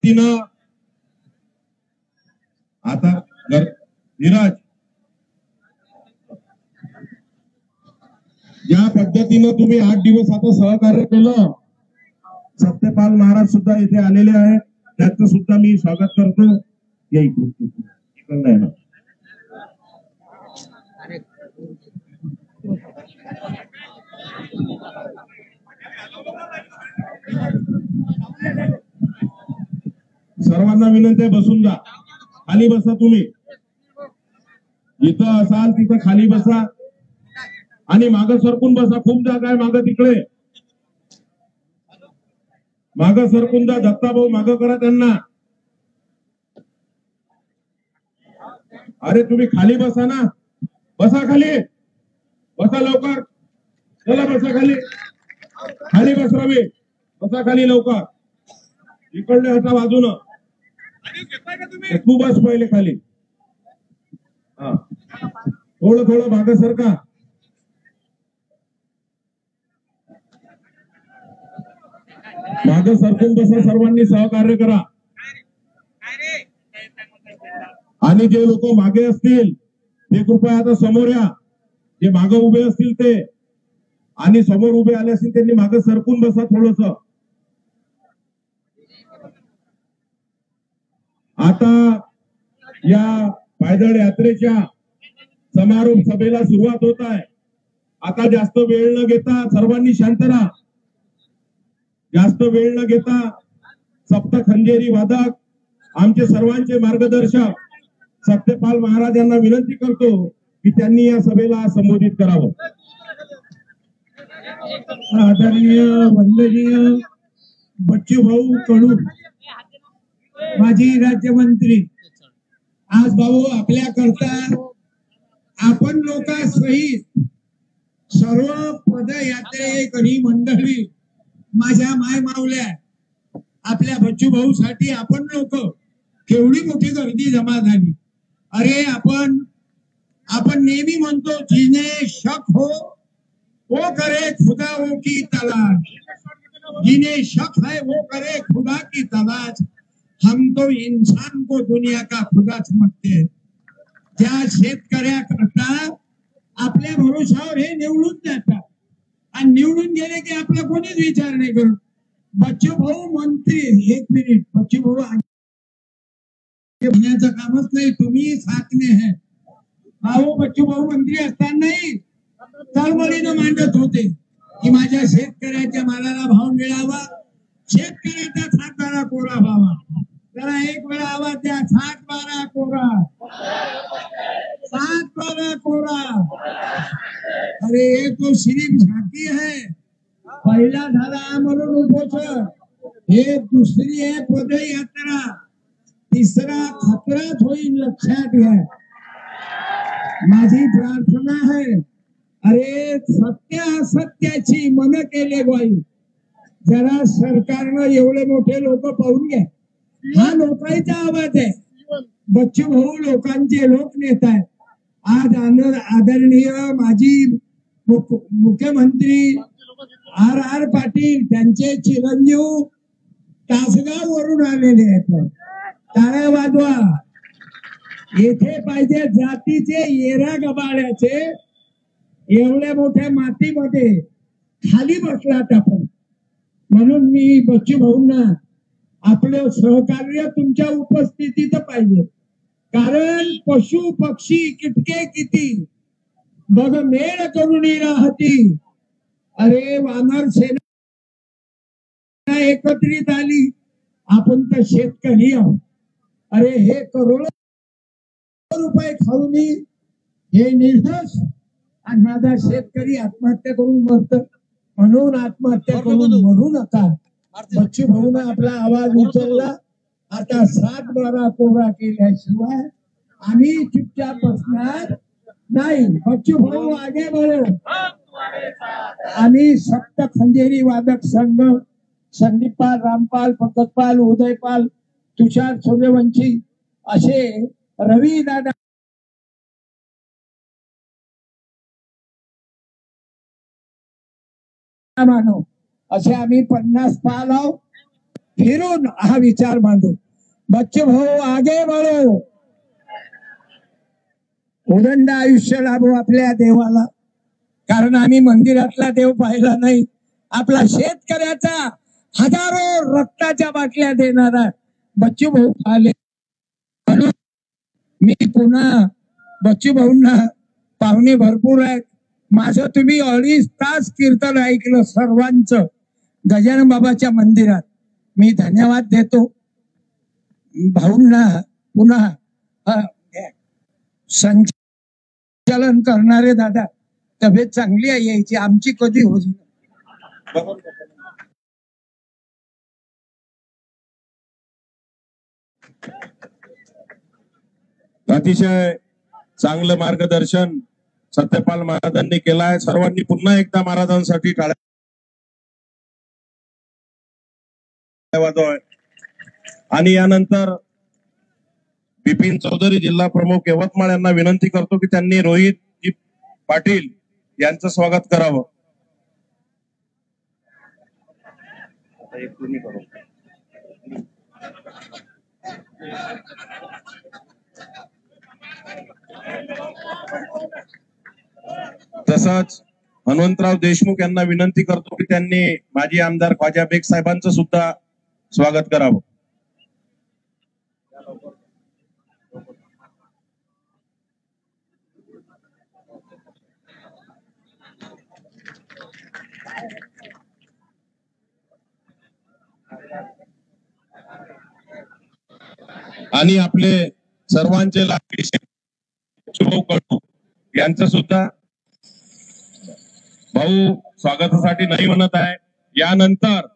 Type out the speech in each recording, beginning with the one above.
पद्धतीनं आता धीरज, ज्या पद्धतीनं तुम्ही 8 दिवस आता सहकार्य केलं, सत्यपाल महाराज सुद्धा इथे आलेले आहेत, त्याचं सुद्धा मी स्वागत करतो. सर्वांना विनंती आहे, बसून जा, खाली बसा. तुम्ही जिथं असाल तिथं खाली बसा आणि मागं सरकून बसा. खूप जागा आहे मागं, तिकडे मागं सरकून जा. दत्ता भाऊ मागं करा त्यांना. अरे तुम्ही खाली बसा ना, बसा खाली, बसा लवकर, चला बसा खाली, खाली बस रवी, बसा खाली लवकर. इकडले हटा बाजूनं, तू बस पहिले खाली. हा, थोडं थोडं मागं सरका. मागं सरकून बसा, सर्वांनी सहकार्य करा. आणि जे लोक मागे असतील ते कृपया आता समोर या. जे मागे उभे असतील ते आणि समोर उभे आले असतील त्यांनी मागे सरकून बसा थोडस. आता या पायदळ यात्रेच्या समारोप सभेला सुरुवात होत आहे. आता जास्त वेळ न घेता सर्वांनी शांत राहा. जास्त वेळ न घेता सप्त खंजेरी वादक, आमचे सर्वांचे मार्गदर्शक सत्यपाल महाराज यांना विनंती करतो की त्यांनी या सभेला संबोधित करावं. आदरणीय वंदनीय बच्चूभाऊ कडू, माजी राज्यमंत्री, आज भाऊ आपल्या करता आपण लोकांसहित सर्व पदयात्रेकरी मंडळी, माझ्या माय मावल्या, आपल्या बच्चूभाऊ साठी आपण लोक केवढी मोठी गर्दी जमा झाली. अरे आपण नेहमी म्हणतो, जिने शक हो वो करे खुदा वो की तलाश, जिने शक है वो करे खुदा की तलाश, हम तो इंसान को दुनिया का खुदा समझते हैं. त्या शेतकऱ्याकरता आपल्या भरोशावर हे निवडून जातात आणि निवडून गेले की आपला कोणीच विचार नाही करत. बच्चूभाऊ मंत्री, एक मिनिट, बच्चूभाऊ म्हणण्याचं कामच नाही, तुम्ही साथने है. भाऊ बच्चूभाऊ मंत्री असतानाही चळवळीनं मांडत होते की माझ्या शेतकऱ्याच्या मालाला भाव मिळावा, शेतकऱ्याचा 7-12 कोरा व्हावा. जरा एक वेळा आवाज द्या, 7-12 कोरा, 7-12 कोरा. अरे ये तो सिर्फ झांकी है. पहिला झाला आमरण उपोषण, हे दुसरी आहे पदयात्रा, तिसरा खतराच होईल, लक्षात घ्या. माझी प्रार्थना आहे, अरे सत्य असत्याची मन केले बाई. जरा सरकारनं एवढे मोठे लोक पाहून घ्या. हा लोकांचा आवाज आहे. बच्चूभाऊ लोकांचे लोकनेता आहे. आज आदरणीय माजी मुख्यमंत्री R. पाटील, त्यांचे चिरंजीव तासगाव वरून आलेले आहेत. टाळ्या वाजवा. येथे पाहिजे जातीचे येरा गबाळ्याचे. एवढ्या मोठ्या मातीमध्ये खाली बसलात आपण. म्हणून मी बच्चूभाऊंना आपलं सहकार्य तुमच्या उपस्थितीत पाहिजे. कारण पशु पक्षी किटके किती बघ मेळ करुणी राहती. अरे वानर सेना एकत्रित आली, आपण तर शेतकरी आहोत. अरे हे करोडो रुपये खाऊन हे निर्दोष आणि माझा शेतकरी आत्महत्या करून मरत, म्हणून आत्महत्या करून मरू नका. बच्चूभाऊने आपला आवाज उचलला. आता 7-12 कोरा केल्याशिवाय आम्ही चुपचाप बसणार नाही. बच्चूभाऊ आगे बढ़ो. आम्ही सप्त खंजेरी वादक संघ, संदीपपाल, रामपाल, पंकजपाल, उदयपाल, तुषार सूर्यवंशी असे रवी दादा मानो असे आम्ही 50 पाल आहोत. फिरून हा विचार मांडू. बच्चू भाऊ आगे बढो, उदंड आयुष्य लाभो आपल्या देवाला. कारण आम्ही मंदिरातला देव पाहिला नाही, आपला शेतकऱ्याचा हजारो रक्ताच्या बाटल्या देणारा बच्चू भाऊ आले. म्हणून मी पुन्हा बच्चू भाऊंना, पाहुणे भरपूर आहेत, माझं तुम्ही 2.5 तास कीर्तन ऐकलं सर्वांचं गजानन बाबाच्या मंदिरात, मी धन्यवाद देतो भाऊंना. पुन्हा संचालन करणारे दादा, तब्येत चांगली आहे यायची, आमची कधी होईल. अतिशय चांगलं मार्गदर्शन सत्यपाल महाराजांनी केलाय. सर्वांनी पुन्हा एकदा महाराजांसाठी टाळ्या वाजवाव्या. आणि यानंतर बिपिन चौधरी जिल्हा प्रमुख यवतमाळ यांना विनंती करतो की त्यांनी रोहित पाटील यांचं स्वागत करावं. तसंच हनुमंतराव देशमुख यांना विनंती करतो की त्यांनी माजी आमदार ख्वाजा बेग साहेबांचं सुद्धा स्वागत करावं. आणि आपले सर्वांचे लाडके भाऊ कळू यांचं सुद्धा भाऊ स्वागतासाठी नाही म्हणत आहे. यानंतर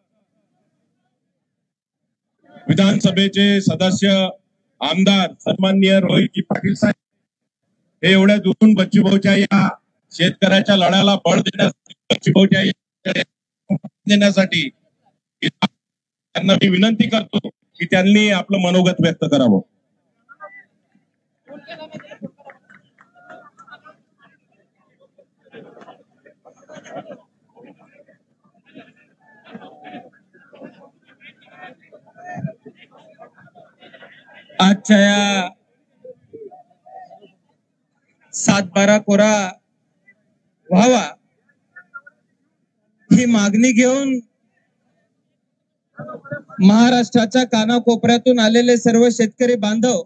विधानसभेचे सदस्य आमदार सन्माननीय रोहित पाटील साहेब हे एवढ्या दुरून बच्चू भाऊच्या या शेतकऱ्याच्या लढ्याला बळ देण्यासाठी, बच्चू भाऊच्या देण्यासाठी त्यांना मी विनंती करतो की त्यांनी आपलं मनोगत व्यक्त करावं. आजच्या या 7-12 कोरा व्हावा ही मागणी घेऊन महाराष्ट्राच्या कानाकोपऱ्यातून आलेले सर्व शेतकरी बांधव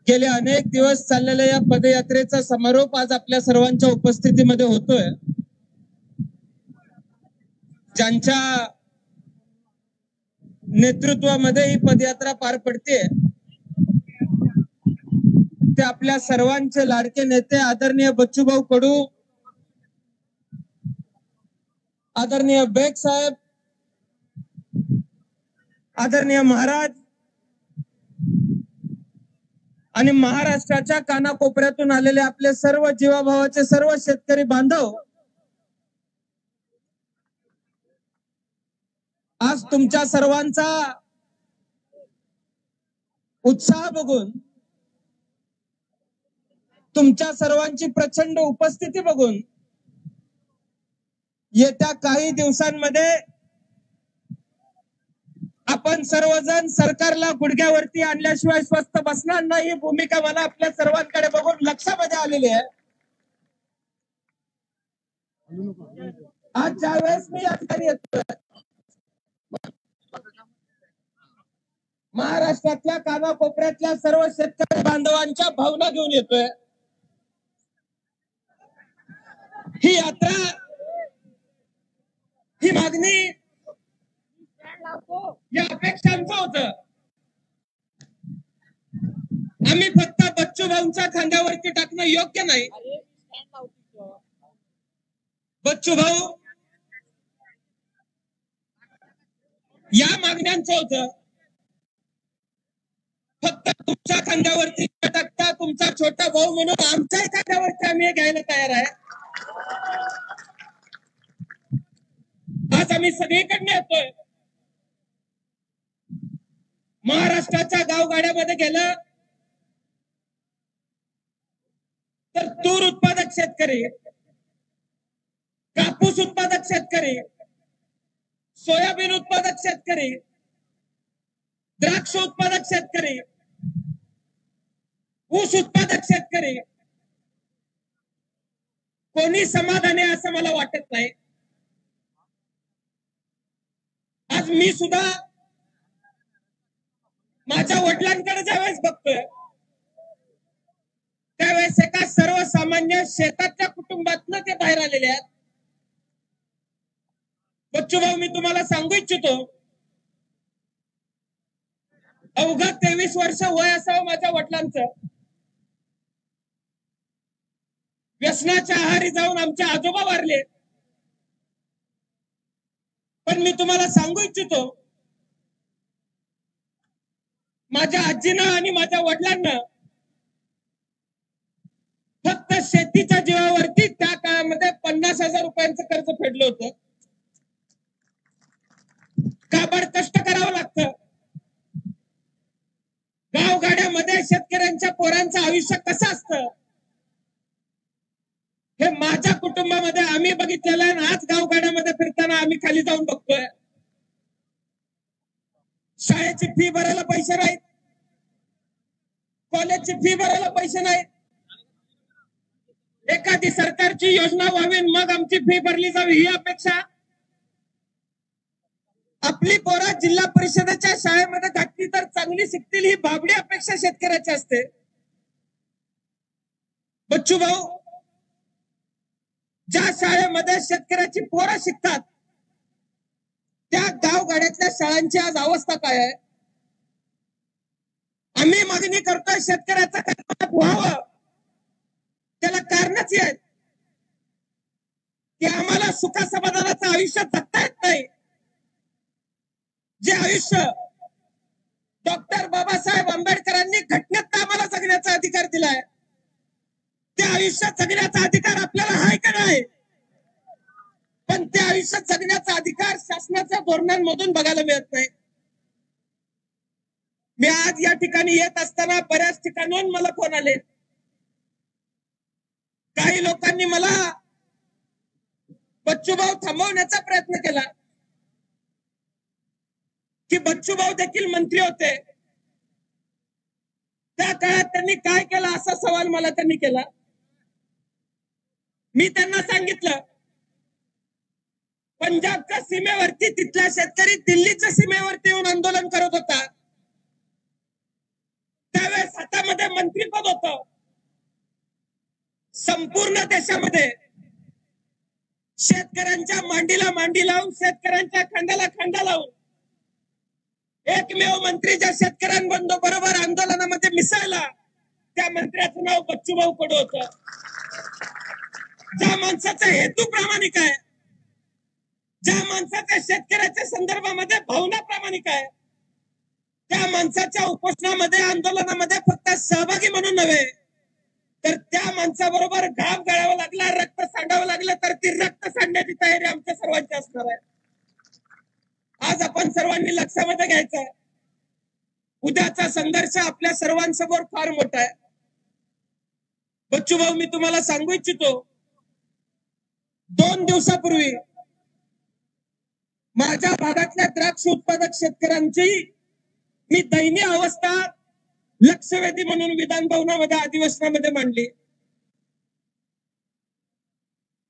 गेले अनेक दिवस चाललेल्या या पदयात्रेचा समारोप आज आपल्या सर्वांच्या उपस्थितीमध्ये होतोय. ज्यांच्या नेतृत्वामध्ये ही पदयात्रा पार पडते ते आपल्या सर्वांचे लाडके नेते आदरणीय बच्चूभाऊ कडू, आदरणीय बेग साहेब, आदरणीय महाराज आणि महाराष्ट्राच्या कानाकोपऱ्यातून आलेले आपले सर्व जीवाभावाचे सर्व शेतकरी बांधव आज तुमच्या सर्वांचा उत्साह बघून, तुमच्या सर्वांची प्रचंड उपस्थिती बघून येत्या काही दिवसांमध्ये आपण सर्वजण सरकारला गुडघ्यावरती आणल्याशिवाय स्वस्थ बसणार नाही, ही भूमिका मला आपल्या सर्वांकडे बघून लक्षामध्ये आलेली आहे. आज ज्यावेळेस मी या ठिकाणी येतोय, महाराष्ट्रातल्या कानाकोपऱ्यातल्या सर्व शेतकरी बांधवांच्या भावना घेऊन येतोय. ही यात्रा, ही मागणी, या अपेक्षांचं होतं. आम्ही फक्त बच्चू भाऊंच्या खांद्यावरती टाकणं योग्य नाही. बच्चू भाऊ या मागण्यांचं होतं. फक्त तुमच्या खांद्यावरती टाकता तुमचा छोटा भाऊ म्हणून आमच्याही खांद्यावरती आम्ही घ्यायला तयार आहे. आज आम्ही सगळीकडे येतोय. महाराष्ट्राच्या गावगाड्यामध्ये गेलं तर तूर उत्पादक शेतकरी, कापूस उत्पादक शेतकरी, सोयाबीन उत्पादक शेतकरी, द्राक्ष उत्पादक शेतकरी, ऊस उत्पादक शेतकरी कोणी समाधानी आहे असं मला वाटत नाही. आज मी सुद्धा माझ्या वडिलांकडे ज्यावेळेस बघतोय त्यावेळेस एका सर्वसामान्य शेताच्या कुटुंबातनं ते बाहेर आलेले आहेत. बच्चू भाऊ, मी तुम्हाला सांगू इच्छितो, अवघा 23 वर्ष वय असावं माझ्या वडिलांचं. व्यसनाच्या आहारी जाऊन आमचे आजोबा वारले. पण मी तुम्हाला सांगू इच्छितो, माझ्या आजीनं आणि माझ्या वडिलांना फक्त शेतीच्या जीवावरती त्या काळामध्ये 50,000 रुपयांचं कर्ज फेडलं होतं. काबड कष्ट करावं लागतं. गावगाड्यामध्ये शेतकऱ्यांच्या पोरांचं आयुष्य कसं असतं हे माझ्या कुटुंबामध्ये आम्ही बघितलेलं आहे. आज गावगाड्यामध्ये फिरताना आम्ही खाली जाऊन बघतोय. शाळेची फी भरायला पैसे नाहीत, कॉलेजची फी भरायला पैसे नाहीत. एखादी सरकारची योजना व्हावी मग आमची फी भरली जावी ही अपेक्षा. आपली पोरं जिल्हा परिषदेच्या शाळेमध्ये घातली तर चांगली शिकतील ही भाबडी अपेक्षा शेतकऱ्याची असते. बच्चू भाऊ, ज्या शाळेमध्ये शेतकऱ्याची पोरं शिकतात त्या गावगाड्यातल्या शाळांची आज अवस्था काय आहे? आम्ही मागणी करतोय शेतकऱ्याचं कर्जमाफ व्हावं. त्याला कारणच आहेत की आम्हाला सुख समाधानाचं आयुष्य जगता येत नाही. जे आयुष्य डॉक्टर बाबासाहेब आंबेडकरांनी घटनेत आम्हाला जगण्याचा अधिकार दिलाय त्या आयुष्यात जगण्याचा अधिकार आपल्याला आहे का नाही? पण त्या आयुष्यात जगण्याचा अधिकार शासनाच्या धोरणांमधून बघायला मिळत नाही. मी आज या ठिकाणी येत असताना बऱ्याच ठिकाणून मला फोन आले. काही लोकांनी मला बच्चूभाऊ थांबवण्याचा प्रयत्न केला की बच्चूभाऊ देखील मंत्री होते, त्या काळात त्यांनी काय केलं असा सवाल मला त्यांनी केला. मी त्यांना सांगितलं पंजाबच्या सीमेवरती तिथला शेतकरी दिल्लीच्या सीमेवरती येऊन आंदोलन करत होता. त्यावेळेस हातामध्ये मंत्रीपद होतं. संपूर्ण देशामध्ये शेतकऱ्यांच्या मांडीला मांडी लावून शेतकऱ्यांच्या खांद्याला खांदा लावून एकमेव मंत्री ज्या शेतकऱ्यांबरोबर आंदोलनामध्ये मिसळला त्या मंत्र्याचं नाव बच्चूभाऊ कडू होतं. ज्या माणसाचा हेतू प्रामाणिक आहे, ज्या माणसाच्या शेतकऱ्याच्या संदर्भामध्ये भावना प्रामाणिक आहे, त्या माणसाच्या उपोषणामध्ये आंदोलनामध्ये फक्त सहभागी म्हणून नव्हे तर त्या माणसाबरोबर घाम गळावा लागला, रक्त सांडावं लागलं तर ती रक्त सांडण्याची तयारी आमच्या सर्वांची असणार आहे. आज आपण सर्वांनी लक्षामध्ये घ्यायचं आहे, उद्याचा संघर्ष आपल्या सर्वांसमोर फार मोठा आहे. बच्चू भाऊ, मी तुम्हाला सांगू इच्छितो, 2 दिवसापूर्वी माझ्या भागातल्या द्राक्ष उत्पादक शेतकऱ्यांची मी दयनीय अवस्था लक्षवेधी म्हणून विधान भवनामध्ये अधिवेशनामध्ये मांडली.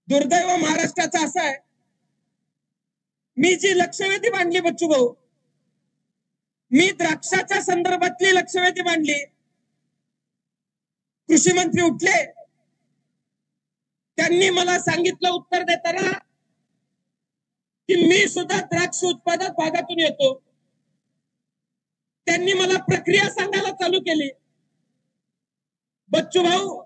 दुर्दैव महाराष्ट्राचं असं आहे, मी जी लक्षवेधी मांडली बच्चू भाऊ, मी द्राक्षाच्या संदर्भातली लक्षवेधी मांडली. कृषी मंत्री उठले, त्यांनी मला सांगितलं उत्तर देताना की मी सुद्धा द्राक्ष उत्पादक भागातून येतो. त्यांनी मला प्रक्रिया सांगायला चालू केली. बच्चू भाऊ,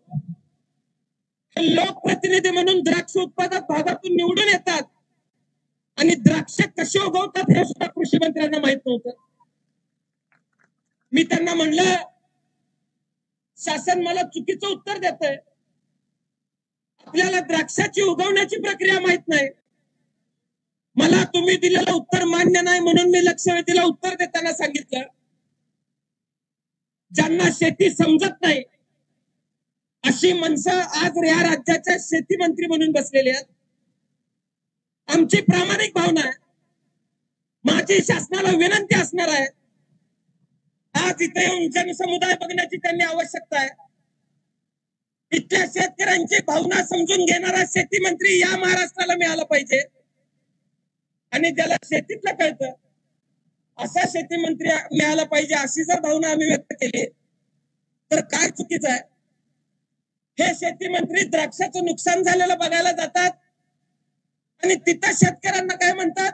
लोकप्रतिनिधी म्हणून द्राक्ष उत्पादक भागातून निवडून येतात आणि द्राक्ष कशी उगवतात हे सुद्धा कृषी मंत्र्यांना माहित नव्हतं. मी त्यांना म्हणलं, शासन मला चुकीचं उत्तर देतंय. आपल्याला द्राक्षाची उगवण्याची प्रक्रिया माहित नाही. मला तुम्ही दिलेलं उत्तर मान्य नाही म्हणून मी लक्षवेधीला उत्तर देताना सांगितलं, ज्यांना शेती समजत नाही अशी माणसं आज या राज्याच्या शेती मंत्री म्हणून बसलेली आहेत. आमची प्रामाणिक भावना आहे, माझी शासनाला विनंती असणार आहे, आज इथे येऊन जनसमुदाय बघण्याची त्यांनी आवश्यकता आहे. इथल्या शेतकऱ्यांची भावना समजून घेणारा शेती मंत्री या महाराष्ट्राला मिळाला पाहिजे. आणि ज्याला शेतीतलं कळतं असा शेती मंत्री मिळाला पाहिजे, अशी जर भावना आम्ही व्यक्त केली तर काय चुकीचं आहे? हे शेती मंत्री द्राक्षाचं नुकसान झालेलं बघायला जातात आणि तिथं शेतकऱ्यांना काय म्हणतात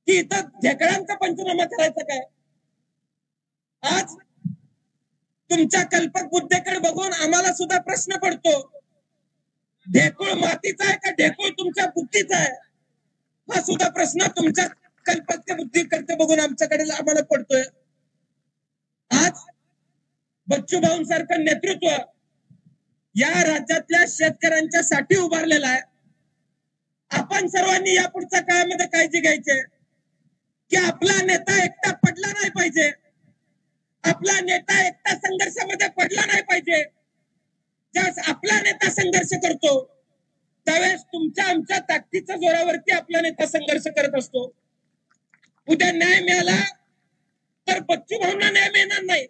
की इथं ढेकळांचा पंचनामा करायचा काय? आज तुमच्या कल्पक बुद्धीकडे बघून आम्हाला सुद्धा प्रश्न पडतो, ढेकूळ मातीचा आहे का ढेकूळ तुमच्या बुद्धीचा आहे? हा सुद्धा प्रश्न तुमच्या कल्पक बुद्धीकडे बघून आमच्याकडे आम्हाला पडतोय. आज बच्चू भाऊंसारखं नेतृत्व या राज्यातल्या शेतकऱ्यांच्या साठी उभारलेलं आहे. आपण सर्वांनी या पुढच्या काळामध्ये काळजी घ्यायची की आपला नेता एकटा पडला नाही पाहिजे, आपला नेता एकटा संघर्षामध्ये पडला नाही पाहिजे. ज्यावेळेस आपला नेता संघर्ष करतो त्यावेळेस तुमच्या आमच्या ताकदीच्या जोरावरती आपला नेता संघर्ष करत असतो. उद्या न्याय मिळाला तर बच्चू भाऊंना न्याय मिळणार नाही.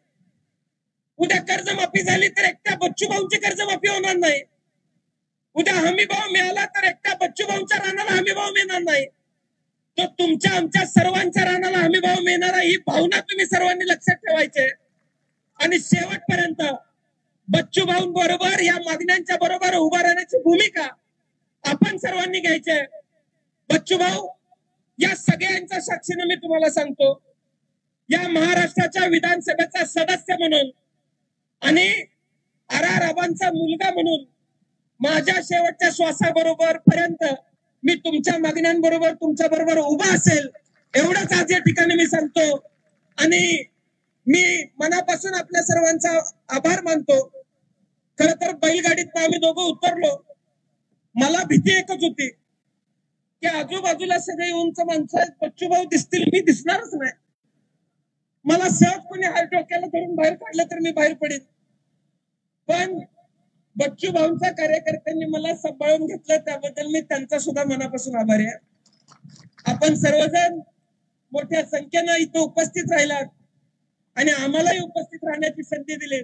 उद्या कर्जमाफी झाली तर एकट्या बच्चू भाऊंची कर्जमाफी होणार नाही. उद्या हमी भाव मिळाला तर एकट्या बच्चू भाऊंच्या रानाला हमी भाव मिळणार नाही. तो तुमच्या आमच्या सर्वांच्या रानाला हमी भाव मिळणारा ही भावना तुम्ही सर्वांनी लक्षात ठेवायचे. आणि शेवटपर्यंत बच्चू भाऊंबरोबर या मागण्यांच्या बरोबर उभा राहण्याची भूमिका आपण सर्वांनी घ्यायची. बच्चू भाऊ या सगळ्यांच्या साक्षीने मी तुम्हाला सांगतो, या महाराष्ट्राच्या विधानसभेचा सदस्य म्हणून आणि आराराबांचा मुलगा म्हणून माझ्या शेवटच्या श्वासाबरोबर पर्यंत मी तुमच्या मागण्यांबरोबर तुमच्या बरोबर उभा असेल एवढंच आज या ठिकाणी मी सांगतो. आणि मी मनापासून आपल्या सर्वांचा आभार मानतो. खर तर बैलगाडीत आम्ही दोघं उतरलो, मला भीती एकच होती की आजूबाजूला सगळे उंच माणसं आहेत, बच्चू भाऊ दिसतील, मी दिसणारच नाही. मला सहज कोणी हात डोक्याला धरून बाहेर काढलं तर मी बाहेर पडेन. पण बच्चू भाऊंच्या कार्यकर्त्यांनी मला सांभाळून घेतलं, त्याबद्दल मी त्यांचा सुद्धा मनापासून आभारी आहे. आपण सर्वजण मोठ्या संख्येनं इथं उपस्थित राहिलात आणि आम्हालाही उपस्थित राहण्याची संधी दिली,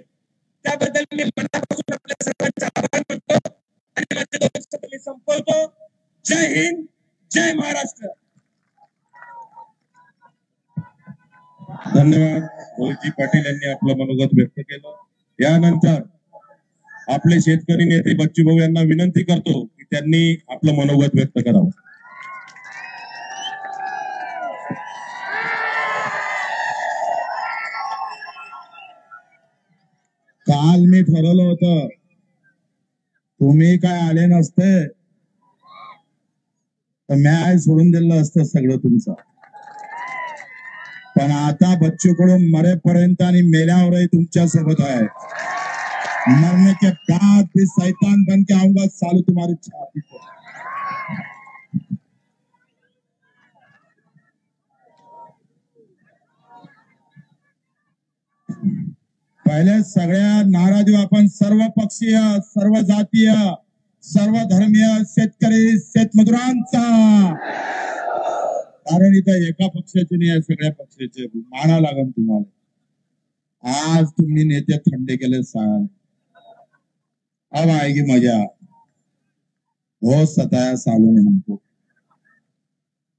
त्याबद्दल मी मनापासून आपल्या सर्वांचा आभार मानतो आणि माझे दोन शब्द मी संपवतो. जय हिंद, जय महाराष्ट्र. धन्यवाद. रोहितजी पाटील यांनी आपलं मनोगत व्यक्त केलं. यानंतर आपले शेतकरी नेते बच्चू भाऊ यांना विनंती करतो की त्यांनी आपलं मनोगत व्यक्त करावं. काल मी ठरवलं होतं तुम्ही काय आले नसते तर मी सोडून दिलं असतं सगळं तुमचं. पण आता बच्चू कडून मरेपर्यंत आणि मेल्यावरही तुमच्या सोबत आहे. मरने के बाद भी शैतान बन के आऊंगा सालू तुम्हारी छाती पर. पहिले सगळ्या नाराजी आपण सर्व पक्षीय, सर्व जातीय, सर्व धर्मीय शेतकरी शेतमजुरांचा, कारण इथं एका पक्षाचे नाही, सगळ्या पक्षाचे माना लागन तुम्हाला. आज तुम्ही नेते थंडे केले साल, अब आएगी मजा. बहुत सताया सालों ने हमको.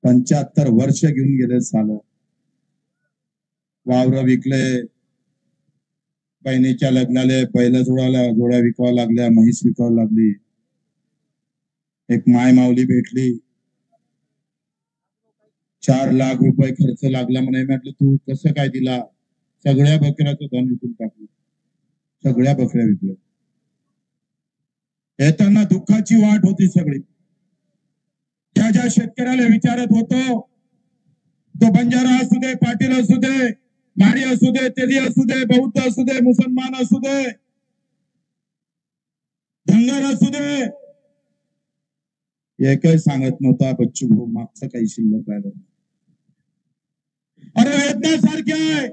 75 वर्ष घेऊन गेले साल. वावर विकले, बहिणीच्या लग्नाला बैल जोड्या विकावं लागल्या, म्हैस विकावं लागली. एक माय माऊली भेटली, 4 लाख रुपये खर्च लागला म्हणे. म्हटलं तू कसं काय दिला? सगळ्या बकऱ्याचं धन विकून टाकलं, सगळ्या बकऱ्या विकल्या. येताना दुःखाची वाट होती सगळी. ज्या ज्या शेतकऱ्याला विचारत होतो, तो बंजारा असू दे, पाटील असू दे, माडी असू दे, तेली असू दे, बौद्ध असू दे, मुसलमान असू दे, धनगर असू दे, एकही सांगत नव्हता बच्चू भाऊ मागचं काही शिल्लक राहिलं. अरे वेदनासारखे आहे,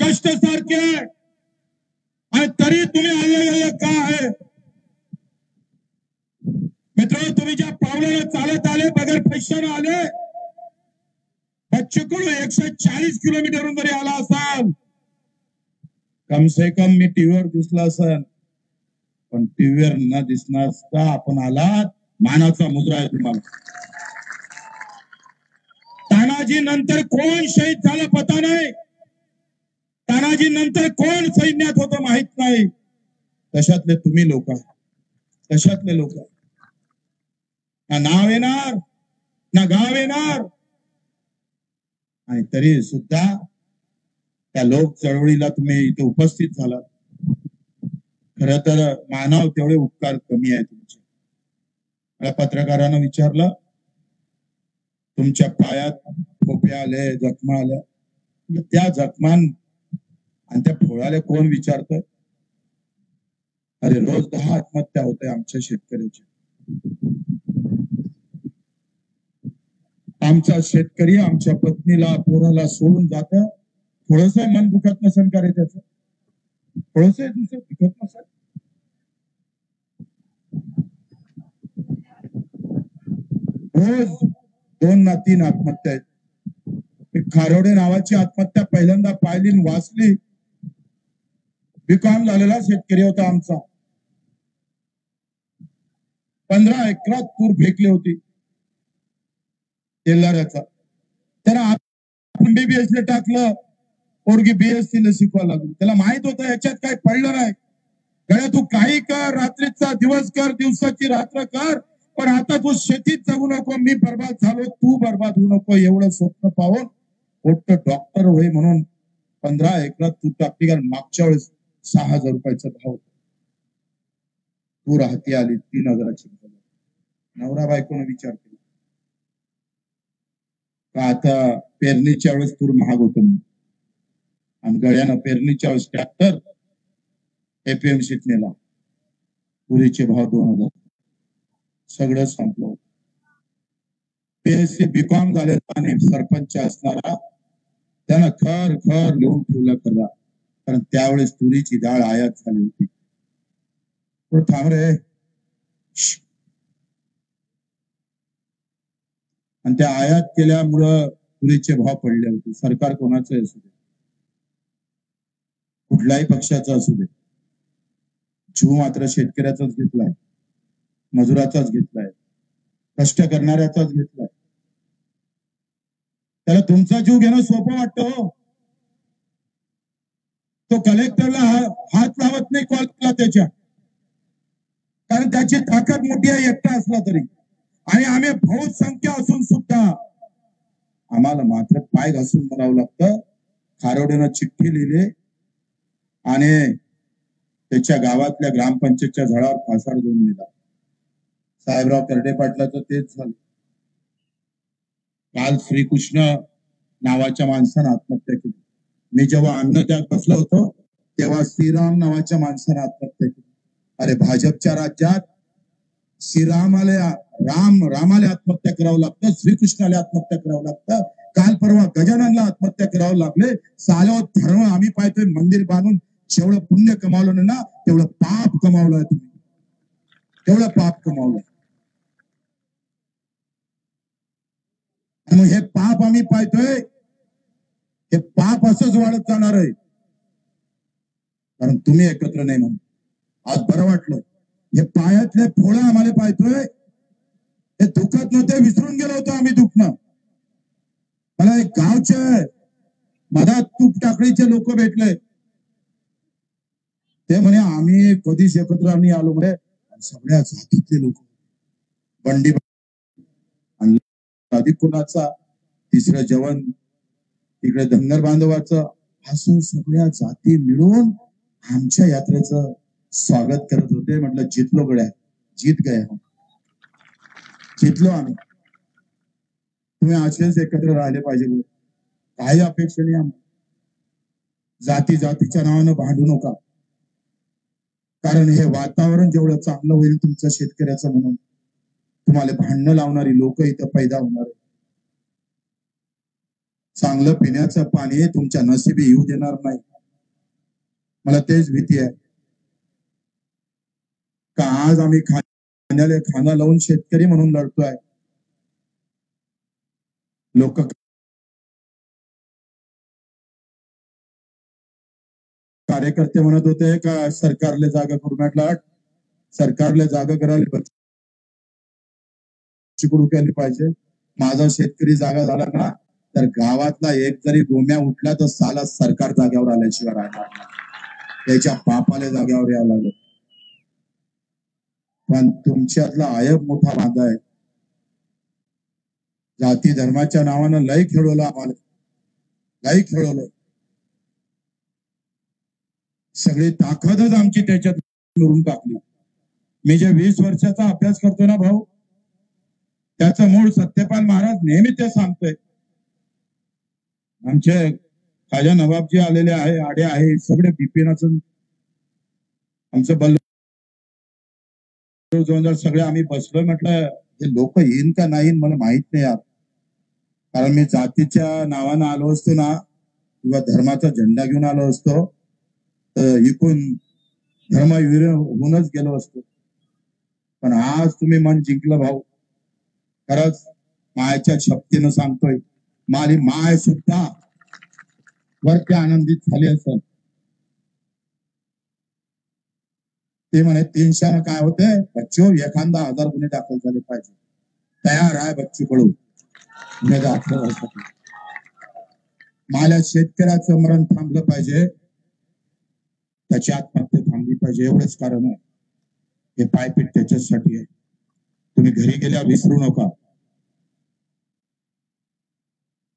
कष्ट सारखे आहे, आणि तरी तुम्ही आले का आहे? मित्र, तुम्ही ज्या पावलाला चालत आले, बगैर पैशाने आले, बच्चू कडू 140 किलोमीटरवरून जरी आला असाल, कम से कम मी टीव्हीवर दिसला असेल, पण टीव्हीवर न दिसणार असता आपण आलात, मानाचा मुद्रा आहे तुम्हाला. तानाजी नंतर कोण शहीद झालं पता नाही, तानाजी नंतर कोण सैन्यात होतं माहित नाही. तशातले तुम्ही लोक, तशातले लोक. ना नाव येणार ना गाव येणार, आणि तरी सुद्धा त्या लोक चळवळीला तुम्ही इथे उपस्थित झालात. खर तर मानव तेवढे उपकार कमी आहे तुमचे. मला पत्रकारानं विचारलं, तुमच्या पायात खोपे आले, जखमा आल्या, त्या जखमान आणि त्या फोळाले कोण विचारतं? अरे रोज 10 आत्महत्या होते आमच्या शेतकऱ्याच्या. आमचा शेतकरी आमच्या पत्नीला पोराला सोडून जात, थोडस मन दुखत नसेल का रे त्याचं? थोडस दुखत नसेल? रोज 2 ना 3 आत्महत्या आहेत. खारोडे नावाची आत्महत्या पहिल्यांदा पाहिली वाचली. बीकॉम झालेला शेतकरी होता आमचा. 15 एकरात तूर फेकली होती तेलाऱ्याचा. त्याला MBBS ला टाकलं, पोरगी BSc ला शिकवायला लागली. त्याला माहित होतं याच्यात काही पडलं नाही. गड्या तू काही कर, रात्रीचा दिवस कर, दिवसाची रात्र कर, पण आता तू शेतीत जगू नको, मी बर्बाद झालो, तू बर्बाद होऊ नको, एवढं स्वप्न पाहून मोठं डॉक्टर होय म्हणून 15 एकरात तूर टाकली. कारण मागच्या वेळेस 6,000 रुपयाचा भाव, तूर हाती आली 3,000ची. नवरा बायकोनं विचार केला का आता पेरणीच्या वेळेस तूर महाग होतो, आणि गड्यानं पेरणीच्या वेळेस ट्रॅक्टर APMCत नेला, तुरीचे भाव 2,000. सगळं संपलं. BSc BCom झालेला आणि सरपंच असणारा त्यानं खर खर लिहून ठेवलं करा, कारण त्यावेळेस तुरीची डाळ आयात झाली होती. थांब रे. आणि त्या आयात केल्यामुळं तुरीचे भाव पडले होते. सरकार कोणाचं असू दे, कुठल्याही पक्षाचा असू दे, जीव मात्र शेतकऱ्याचाच घेतलाय, मजुराचाच घेतलाय, कष्ट करणाऱ्याचाच घेतलाय. त्याला तुमचा जीव घेणं सोपं वाटतं हो. तो कलेक्टरला हात लावत नाही कॉलला त्याच्या, कारण त्याची ताकद मोठी आहे एकटा असला तरी. आणि आम्ही बहुत संख्या असून सुद्धा आम्हाला मात्र पाय घासून म्हणावं लागतं. खारोडेनं चिठ्ठी लिहिली आणि त्याच्या गावातल्या ग्रामपंचायतच्या झाडावर फासार देऊन दिला. साहेबराव तरडे पाटलाचं तेच झालं. काल श्रीकृष्ण नावाच्या माणसानं आत्महत्या केली. मी जेव्हा अन्नत्याग बसलो होतो तेव्हा श्रीराम नावाच्या माणसानं आत्महत्या केली. अरे भाजपच्या राज्यात श्रीरामाला रामाला आत्महत्या करावं लागतं, श्रीकृष्णाला आत्महत्या करावं लागतं. काल परवा गजाननला आत्महत्या करावं लागले. सालो धर्म आम्ही पाहतोय, मंदिर बांधून जेवढं पुण्य कमावलं ना तेवढं पाप कमावलंय तुम्ही, तेवढं पाप कमावलं. मग हे पाप आम्ही पाहतोय, हे पाप असंच वाढत जाणार आहे, कारण तुम्ही एकत्र नाही म्हणून. आज बरं वाटलं. हे पायातले फोळा आम्हाला पाहतोय, हे दुखत नव्हते, विसरून गेलो होतो आम्ही दुखणं. मला एक गावचे मधात तूप टाकळीचे लोक भेटले. ते म्हणे आम्ही कधीच एकत्र आम्ही आलो म्हणे, सगळ्या जातीतले लोक, बंडी अधिक कुणाचा, तिसरं जेवण तिकडे धनगर बांधवाचं, असं सगळ्या जाती मिळून आमच्या यात्रेचं स्वागत करत होते. म्हटलं जितलो गड्या, जीत गया, जितलो आम्ही. तुम्ही असेच एकत्र राहिले पाहिजे. काही अपेक्षा नाही आम्हाला. जाती जातीच्या नावानं भांडू नका, कारण हे वातावरण जेवढं चांगलं होईल तुमचं शेतकऱ्याचं म्हणून तुम्हाला भांडणं लावणारी लोक इथं पैदा होणार आहे. चांगलं पिण्याचं पाणी तुमच्या नशिबी येऊ देणार नाही. मला तेच भीती आहे का आज आम्ही खाण्याला खाना लावून शेतकरी म्हणून लढतोय. लोक कार्यकर्ते म्हणत होते का सरकारले जागा करू, म्हटलं सरकारले जागा करायला चिकडू केली पाहिजे. माझा शेतकरी जागा झाला ना तर गावातला एक जरी गोम्या उठला तर साला सरकार जाग्यावर आल्याशिवाय राहणार नाही. त्याच्या बापाला जाग्यावर यावं लागलं. पण तुमच्यातला आयब मोठा बांधा आहे. जाती धर्माच्या नावानं लय खेळवलं आम्हाला, लय खेळवलं. सगळी ताकदच आमची त्याच्यात मिळून टाकली. मी जे 20 वर्षाचा अभ्यास करतो ना भाऊ, त्याचं मूळ सत्यपाल महाराज नेहमी ते सांगतोय. आमचे खाजा नवाबजी आलेले आहे, आडे आहे, सगळे बिपिनाचं आमचं बल्ल सगळे आम्ही बसलोय. म्हटलं हे लोक येईन का नाही मला माहित नाही यार, कारण मी जातीच्या नावानं आलो असतो ना किंवा धर्माचा झेंडा घेऊन आलो असतो तर इकून धर्मवीर होऊनच गेलो असतो. पण आज तुम्ही मन जिंकलं भाऊ. खरंच मायच्या शक्तीनं सांगतोय, माझी माय सुद्धा वरती आनंदित झाली असेल. ते म्हणे 300 काय होते बच्चो, एखादा 1000 गुन्हे दाखल झाले पाहिजे. तयार आहे बच्चू कडू गुन्हे दाखल व्हायसाठी. माझ्या शेतकऱ्याचं मरण थांबलं पाहिजे, त्याची आत्महत्या थांबली पाहिजे, एवढंच कारण आहे. हे पायपीट त्याच्यासाठी आहे. तुम्ही घरी गेल्यावर विसरू नका.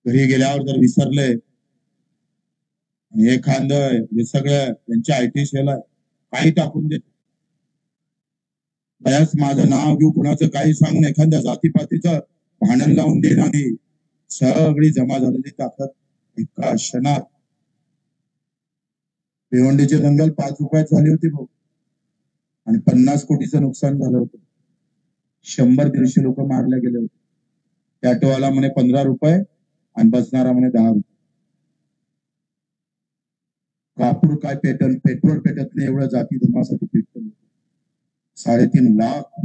घरी गेल्यावर जर विसरले आणि एखादं हे सगळं त्यांच्या IT सेला काही टाकून देत, बयाच माझं नाव घेऊ, कुणाचं काही सांगून एखाद्या जातीपातीचं भांडण लावून देईन आणि सगळी जमा झालेली ताकद एका क्षणात. भिवंडीचे दंगल 5 रुपयात झाली होती भाऊ आणि 50 कोटीचं नुकसान झालं होतं. 100-150 लोक मारले गेले होते. टॅटोवाला म्हणे 15 रुपये आणि बसणारा म्हणे 10 रुपये. कापूर काय पेट्रोल पेटत नाही एवढं जाती धर्मासाठी पेटलं. 3.5 लाख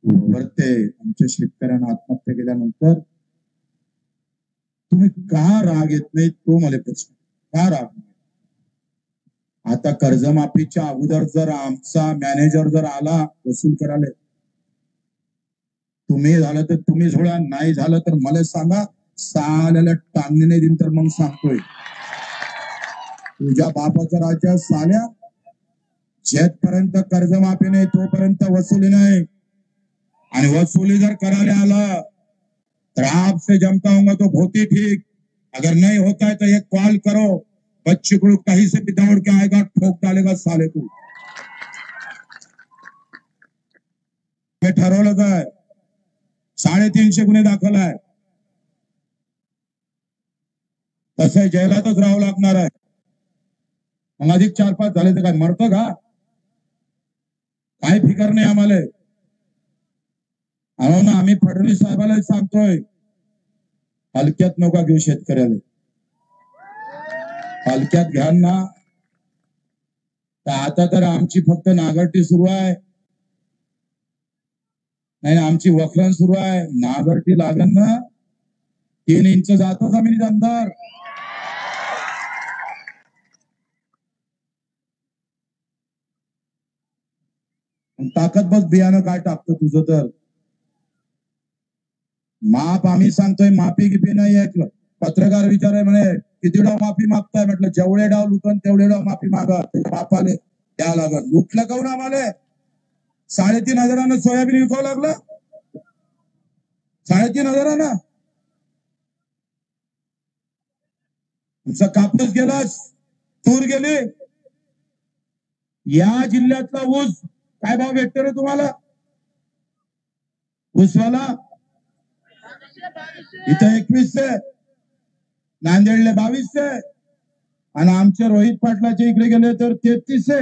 वरते आमच्या शेतकऱ्यांना आत्महत्या केल्यानंतर तुम्ही का राग येत नाही तो मला प्रश्न. का राग नाही? आता कर्जमाफीच्या अगोदर जर आमचा मॅनेजर जर आला वसूल करायला, तुम्ही झालं तर तुम्ही सोडा, नाही झालं तर मला सांगा, साल्याला टांगणे दिन तर मग सांगतोय तुझ्या बापाचं राज्य साल्या. जेथपर्यंत कर्जमाफी नाही तोपर्यंत वसुली नाही. आणि वसुली जर करायला आला तर आपसे जमता होगा तो बहुत ही ठीक, अगर नहीं होता है तो एक कॉल करो, बच्चे को कहीं से भी दौड़ के आएगा, ठोक डालेगा साले को. हे ठरवलं जाय. 350 गुन्हे दाखल आहे. तसं जेलातच राहावं लागणार आहे. मग अधिक 4-5 झाले तर काय मरतं का? काय फिकर नाही आम्हाला. ना आम्ही फडणवीस साहेबाला सांगतोय, हलक्यात नका घेऊ शेतकऱ्याला. हलक्यात घ्या ना तर आता तर आमची फक्त नागरटी सुरू आहे, नाही आमची वखरण सुरू आहे. नागरटी लागन ना 3 इंच जातो जमिनीत अंदर. ताकद बस बियाणं काय टाकतो तुझं तर. माप आम्ही सांगतोय, माफी गिफी नाही ऐकलं. पत्रकार विचाराय म्हणे किती डाव माफी मागताय, म्हटलं जेवढे डाव लुटन तेवढे डाव माफी मागा. बापाले द्या लागल. लुटलं काऊन आम्हाला? 3,500 सोयाबीन विकावं लागलं. 3,500 तुमचा कापूस गेला, तूर गेली. या जिल्ह्यातला ऊस काय भाव भेटतो रे तुम्हाला? ऊसवाला इथं 2100, नांदेडले 2200 आणि आमच्या रोहित पाटलाच्या इकडे गेले तर 3300.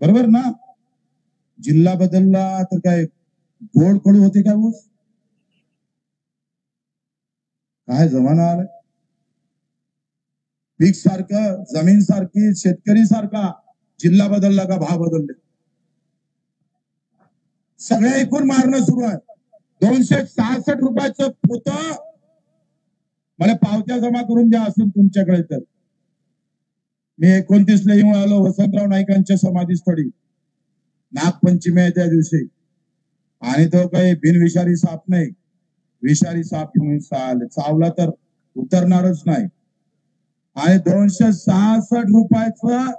बरोबर ना? जिल्हा बदलला तर काय गोड कडू होते का ऊस? काय जमाना आलाय. पीक सारखं, जमीन सारखी, शेतकरी सारखा, जिल्हा बदलला का भाव बदलले. सगळ्या एकूण मारणं सुरू आहे. 266 रुपयाचं पोत. मला पावत्या जमा करून द्या असेल तुमच्याकडे तर मी 29ला येऊन आलो वसंतराव नाईकांच्या समाधीस्थळी. नागपंचमी आहे त्या दिवशी, आणि तो काही बिनविषारी साप नाही, विषारी साप घेऊन चावला तर उतरणारच नाही. आणि 266 रुपयाचं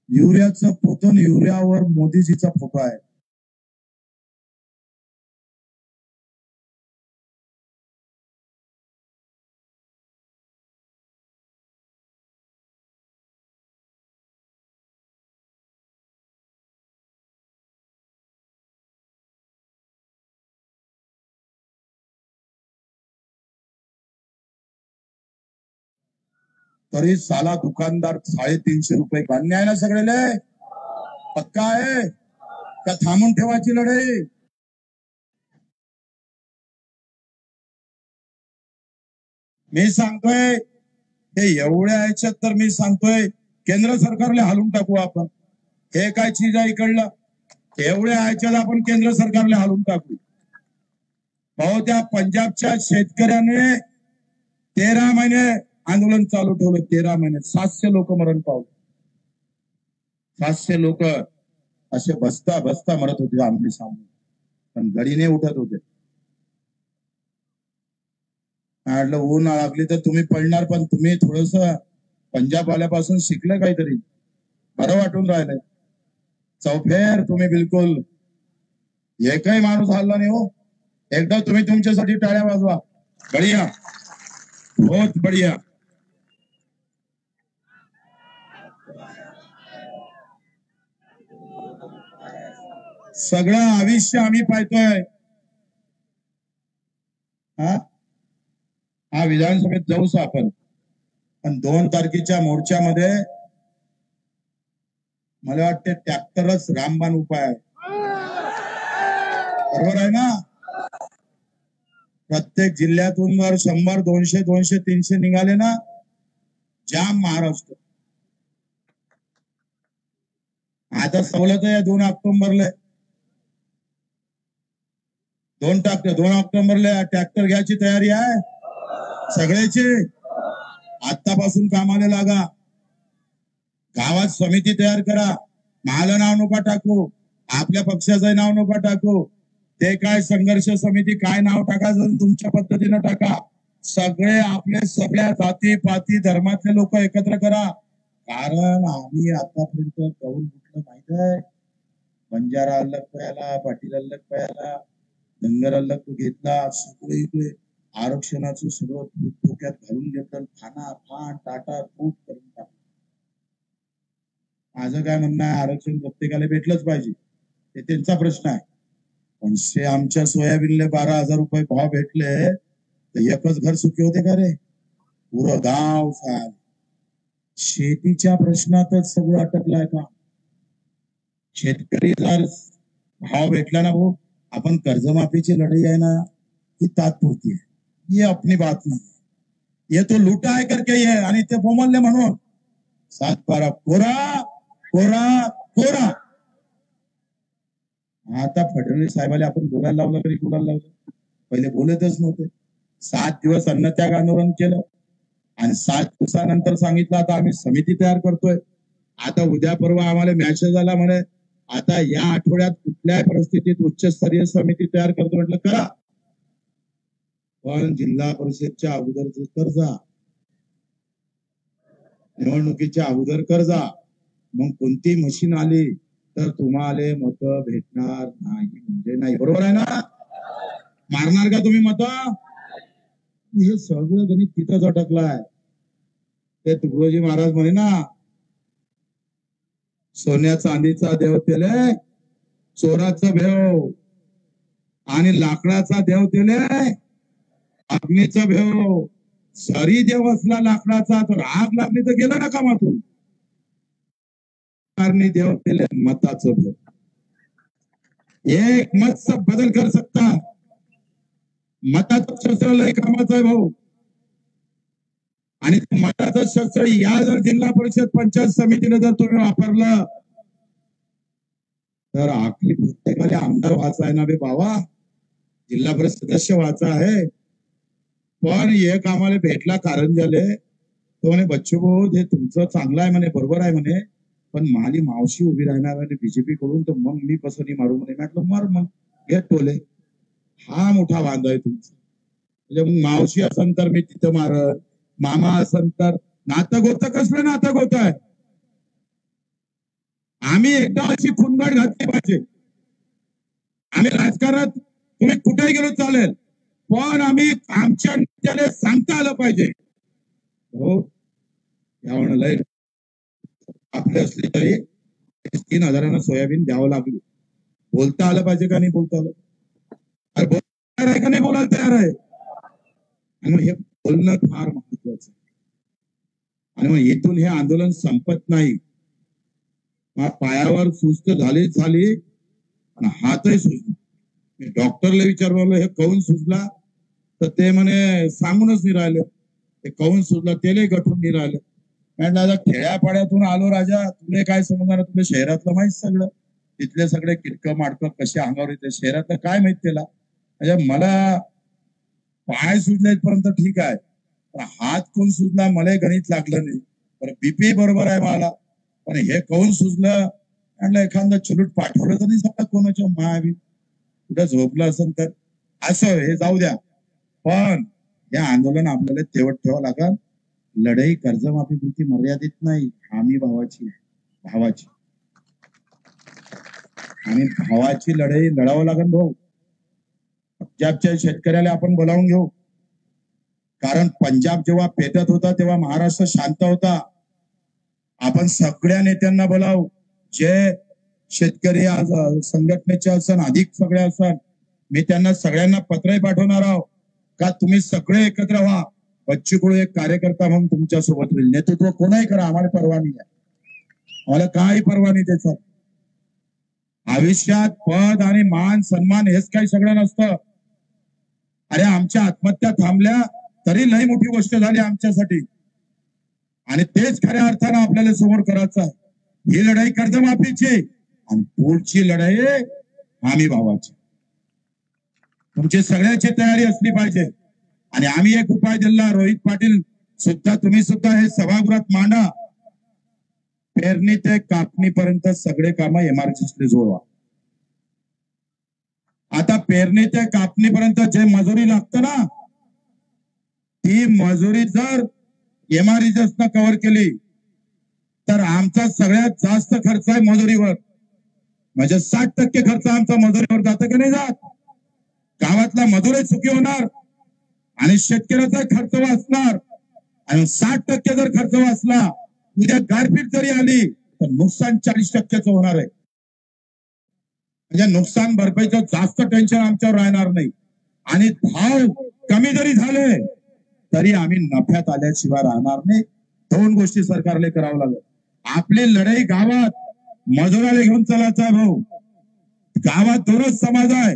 युरियाचं पोतून, युरियावर मोदीजीचा फोटो आहे. तरी साला दुकानदार 350 रुपये. मान्य आहे ना सगळेले? पक्का आहे का थांबून ठेवायची लढाई? मी सांगतोय हे एवढ्या याच्यात तर मी सांगतोय केंद्र सरकारला हालून टाकू आपण. हे काय चीज आहे इकडलं? एवढ्या याच्यात आपण केंद्र सरकारला हालून टाकू. भाऊ त्या पंजाबच्या शेतकऱ्याने 13 महिने आंदोलन चालू ठेवलं. 13 महिने 700 लोक मरण पावले. 700 लोक असे बसता बसता मरत होते आमने सामने, पण गडीने उठत होते. म्हटलं ऊन लागली तर तुम्ही पडणार, पण तुम्ही थोडस पंजाब वाल्यापासून शिकलं काहीतरी, बरं वाटून राहिलंय. चौफेर तुम्ही बिलकुल एकही माणूस हल्ला नाही हो. एकदा तुम्ही तुमच्यासाठी टाळ्या वाजवा. बढिया, बहुत बढिया. सगळं आयुष्य आम्ही पाहतोय. हा विधानसभेत जाऊच आपण, पण 2 तारखेच्या मोर्चामध्ये मला वाटते ट्रॅक्टरच रामबाण उपाय आहे. बरोबर आहे ना? प्रत्येक जिल्ह्यातून जर 100, 200, 200, 300 निघाले ना, जाम महाराष्ट्र. आता सवलत आहे 2 ऑक्टोबरला. 2 ऑक्टोबरला ट्रॅक्टर घ्यायची तयारी आहे सगळ्याची. आतापासून कामाला लागा. गावात समिती तयार करा. माझं नाव नका टाकू, आपल्या पक्षाचं नाव नका टाकू. ते काय संघर्ष समिती काय नाव टाकायचं तुमच्या पद्धतीनं टाका. सगळे आपले सगळ्या जाती पाती धर्मातले लोक एकत्र करा. कारण आम्ही आतापर्यंत कौल कुठलं माहित आहे? बंजारा अलग पयाला, पाटील अलग पयाला, धनगर अलग घेतला. सगळे इकडे आरक्षणाचं सगळं डोक्यात घालून घेतलं. खाना फान टाटा फूट करून टाकलं. माझं काय म्हणणं आहे, आरक्षण प्रत्येकाला भेटलंच पाहिजे, ते त्यांचा प्रश्न आहे. पण आमच्या सोयाबीनला 12,000 रुपये भाव भेटले तर एकच घर सुखी होते का रे? पुरं गाव साल. शेतीच्या प्रश्नातच सगळं अटकलाय का? शेतकरी जर भाव भेटला ना भाऊ, आपण कर्जमाफीची लढाई आहे ना, ही तात्पुरती आहे. ये अपनी बात नाही, ये तो लुटा है करके ये. आणि ते बोमलले म्हणून 7-12 कोरा कोरा कोरा. आता फडणवीस साहेबाला आपण बोलायला लावलं तरी बोलायला लावलं. पहिले बोलतच नव्हते. 7 दिवस अन्नत्याग आंदोलन केलं आणि 7 दिवसानंतर सांगितलं आता आम्ही समिती तयार करतोय. आता उद्या परवा आम्हाला मॅसेज आला म्हणे आता या आठवड्यात कुठल्याही परिस्थितीत उच्चस्तरीय समिती तयार करतो. म्हटलं करा, पण जिल्हा परिषदच्या अगोदर कर्जा, निवडणुकीच्या अगोदर कर्जा. मग कोणती मशीन आली तर तुम्हाला मत भेटणार नाही म्हणजे नाही. बरोबर आहे ना? मारणार का तुम्ही मत? हे सगळं गणित तिथंच अटकलाय. ते तुकडोजी महाराज म्हणे ना, सोन्या चांदीचा देव तेले चोराचा भेव आणि लाकडाचा देव तेले अग्नीचा भेव. सरी देव असला लाकडाचा तर आग लागली तर गेला ना कामातून. देव तेले मताचं भेव. एक मत सब बदल कर सकता. मताचं शस्त्र लय कामाचं आहे भाऊ. आणि मताचं शस्त्र या जर जिल्हा परिषद पंचायत समितीने जर तुम्ही वापरलं तर आखरी प्रत्येकाला आमदार व्हायचा आहे ना बे बाबा, जिल्हा परिषद सदस्य व्हायचा आहे. पण एक आम्हाला भेटला कारंजाले तो म्हणे बच्चू भाऊ हे तुमचं चांगलं आहे म्हणे, बरोबर आहे म्हणे, पण माझी मावशी उभी राहणार आणि बीजेपी कडून, तर मग मी कसं नाही मारू म्हणे. म्हटलं मर मग, घे टोले. हा मोठा वांदा आहे तुमचा. म्हणजे मग मावशी असन तर मी तिथं मारत, मामा असन तर. नातं गोत कसलं नातं गोत आहे. आम्ही एकदा अशी खुनगट घातली पाहिजे. आम्ही राजकारणात तुम्ही कुठेही गेलो चालेल, पण आम्ही आमच्या नेत्याला सांगता आलं पाहिजे. हो या म्हणाला आपले असली तरी 3,000 सोयाबीन द्यावं लागली. बोलता आलं पाहिजे का नाही बोलता आलं. अरे बोलणार आहे का नाही बोलायला तयार आहे. आणि मग हे बोलणं फार महत्वाचं. आणि मग इथून हे आंदोलन संपत नाही. पायावर सुस्त झालीच झाली आणि हातही सुजला. मी डॉक्टरला विचारलं हे कौन सुजला, तर ते म्हणे सांगूनच नाही राहिले. ते कौन सुजला तेले गठून नाही राहिलं. म्हटलं आता खेड्यापाड्यातून आलो राजा, तुला काय समजणार, तुला शहरातलं माहित सगळं. तिथले सगळे किटकं माडकं कसे अंगावर येते, शहरातलं काय माहित त्याला. म्हणजे मला पाय सुजले इथपर्यंत ठीक आहे, पण हात कोण सुजला मला गणित लागलं नाही. पण बीपी बरोबर आहे मला, पण हे कौन सुजलं. म्हटलं एखादं चुलूट पाठवलं तर नाही समजा कोणाच्या मावी कुठं झोपलं असेल तर. असं हे जाऊ द्या, पण हे आंदोलन आपल्याला तेवढ ठेवावं लागेल. लढाई कर्जमाफीपुरती मर्यादित नाही, हमी भावाची आणि भावाची लढाई लढावं लागेल भाऊ. पंजाबच्या शेतकऱ्याला आपण बोलावून घेऊ, कारण पंजाब जेव्हा पेटत होता तेव्हा महाराष्ट्र शांत होता. आपण सगळ्या नेत्यांना बोलावू, जे शेतकरी आज संघटनेचे असन अधिक सगळे असन, मी त्यांना सगळ्यांना पत्रही पाठवणार आहोत का तुम्ही सगळे एकत्र व्हा. बच्चू कडू एक कार्यकर्ता म्हणून तुमच्या सोबत होईल. नेतृत्व कोणाही करा, आम्हाला परवानगी आहे, आम्हाला काही परवानगी त्याचा. आयुष्यात पद आणि मान सन्मान हेच काही सगळं नसतं. अरे आमच्या आत्महत्या थांबल्या तरी लई मोठी गोष्ट झाली आमच्यासाठी, आणि तेच खऱ्या अर्थानं आपल्याला समोर करायचं आहे. ही लढाई कर्जमाफीची आणि पुढची लढाई हमी भावाची. तुमची सगळ्याची तयारी असली पाहिजे. आणि आम्ही एक उपाय दिला, रोहित पाटील सुद्धा तुम्ही सुद्धा हे सभागृहात मांडा. पेरणी ते कापणीपर्यंत सगळे कामं एमआरजीसी जोडवा. आता पेरणी ते कापणीपर्यंत जे मजुरी लागतं ना, ती मजुरी जर एमआरजीसी कव्हर केली तर आमचा सगळ्यात जास्त खर्च आहे मजुरीवर. म्हणजे 60% खर्च आमचा मजुरीवर जातं की नाही जात. गावातला मजूरही सुखी होणार आणि शेतकऱ्याचा खर्च वाचणार. आणि 60% जर खर्च वाचला, उद्या गारपीट जरी आली तर नुकसान 40%च होणार आहे. म्हणजे नुकसान भरपाईचं जास्त टेन्शन आमच्यावर राहणार नाही. आणि भाव कमी जरी झाले तरी आम्ही नफ्यात आल्याशिवाय राहणार नाही. दोन गोष्टी सरकारला करावं लागेल. आपली लढाई गावात मजुराला घेऊन चालायचं आहे भाऊ. गावात दोनच समाज आहे,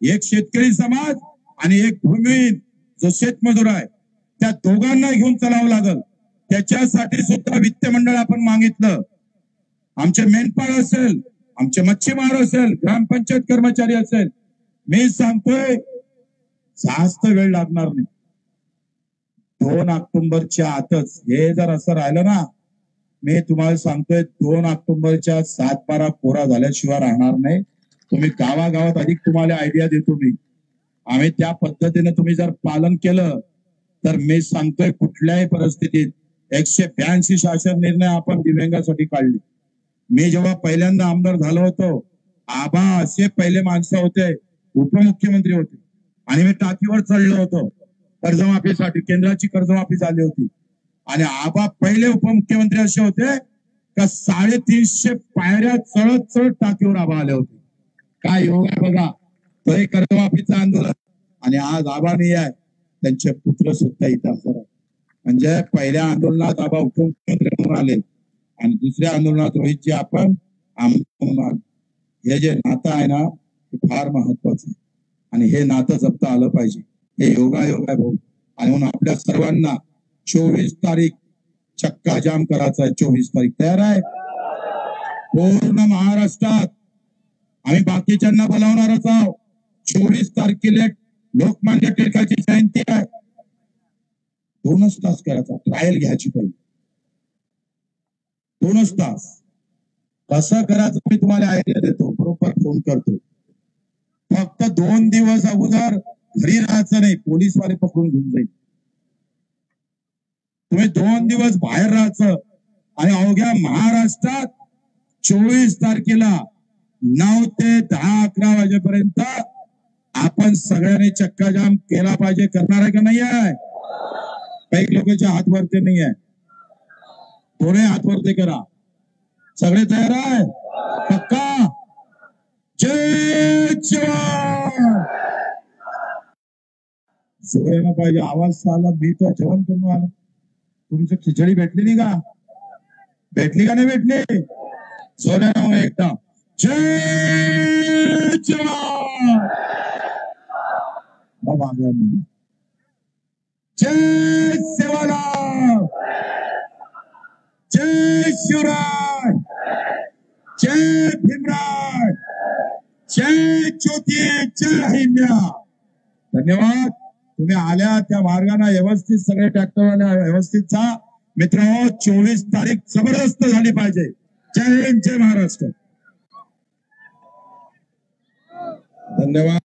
एक शेतकरी समाज आणि एक भूमिहीन जो शेतमजूर आहे. त्या दोघांना घेऊन चालावं लागेल. त्याच्यासाठी सुद्धा वित्त मंडळ आपण मागितलं. आमचे मेंढपाळ असेल, आमचे मच्छीमार असेल, ग्रामपंचायत कर्मचारी असेल, मी सांगतोय जास्त वेळ लागणार नाही. 2 ऑक्टोबरच्या आतच हे जर असं राहिलं ना, मी तुम्हाला सांगतोय 2 ऑक्टोबरच्या 7-12 कोरा झाल्याशिवाय राहणार नाही. तुम्ही गावागावात अधिक तुम्हाला आयडिया देतो मी. आम्ही त्या पद्धतीने तुम्ही जर पालन केलं तर मी सांगतोय कुठल्याही परिस्थितीत 182 शासन निर्णय आपण दिव्यांगासाठी काढले. मी जेव्हा पहिल्यांदा आमदार झालो होतो, आबा असे पहिले माणसं होते, उपमुख्यमंत्री होते, आणि मी टाकीवर चढलो होतो कर्जमाफीसाठी. केंद्राची कर्जमाफी झाली होती आणि आबा पहिले उपमुख्यमंत्री असे होते का 350 पायऱ्या चढत चढत टाकीवर आबा आले होते. काय योग आहे बघा. तो एक कर्जमाफीचं आंदोलन, आणि आज आबा नाही आहे, त्यांचे पुत्र सुद्धा इथं हजर आहे. म्हणजे पहिल्या आंदोलनात आबा उपमुख्यमंत्री म्हणून आले आणि दुसऱ्या आंदोलनात रोहितजी आपण म्हणून आले. हे जे नातं आहे ना, हे फार महत्वाचं आहे आणि हे नातं जपता आलं पाहिजे. हे योगायोग आहे भाऊ. आणि म्हणून आपल्या सर्वांना 24 तारीख चक्का जाम करायचा आहे. 24 तारीख तयार आहे पूर्ण महाराष्ट्रात. आम्ही बाकीच्यांना बोलावणारच आहोत. 24 तारखेला लोकमान्य टिळकाची जयंती आहे. 2च तास करायचा, ट्रायल घ्यायची पहिली 2च तास. कसं करायचं मी तुम्हाला आयडिया देतो, बरोबर फोन करतो. फक्त 2 दिवस अगोदर घरी राहायचं नाही, पोलीसवाले पकडून घेऊन जाईल. तुम्ही 2 दिवस बाहेर राहायचं आणि अवघ्या महाराष्ट्रात 24 तारखेला 9 ते 10-11 वाजेपर्यंत आपण सगळ्यांनी चक्काजाम केला पाहिजे. करणार आहे का नाही आहे? काही लोकांच्या हात वरते नाही आहे, थोडे हात वरते करा. सगळे तयार आहे? पक्का? जय जवान. सगळ्यांना पाहिजे आवाज आला. मी तो जेवण करून आलो. तुमची खिचडी भेटली नाही का? भेटली का नाही भेटली? सोन्यानं एकदा जय जवान. जय सेवालाल, जय शिवराय, जय भीमराय, जय ज्योती, जय हिंद्या. धन्यवाद. तुम्ही आल्या त्या मार्गाने व्यवस्थित सगळे ट्रॅक्टरवाले व्यवस्थित जा. मित्रांनो 24 तारीख जबरदस्त झाली पाहिजे. जय हिंद, जय महाराष्ट्र. धन्यवाद.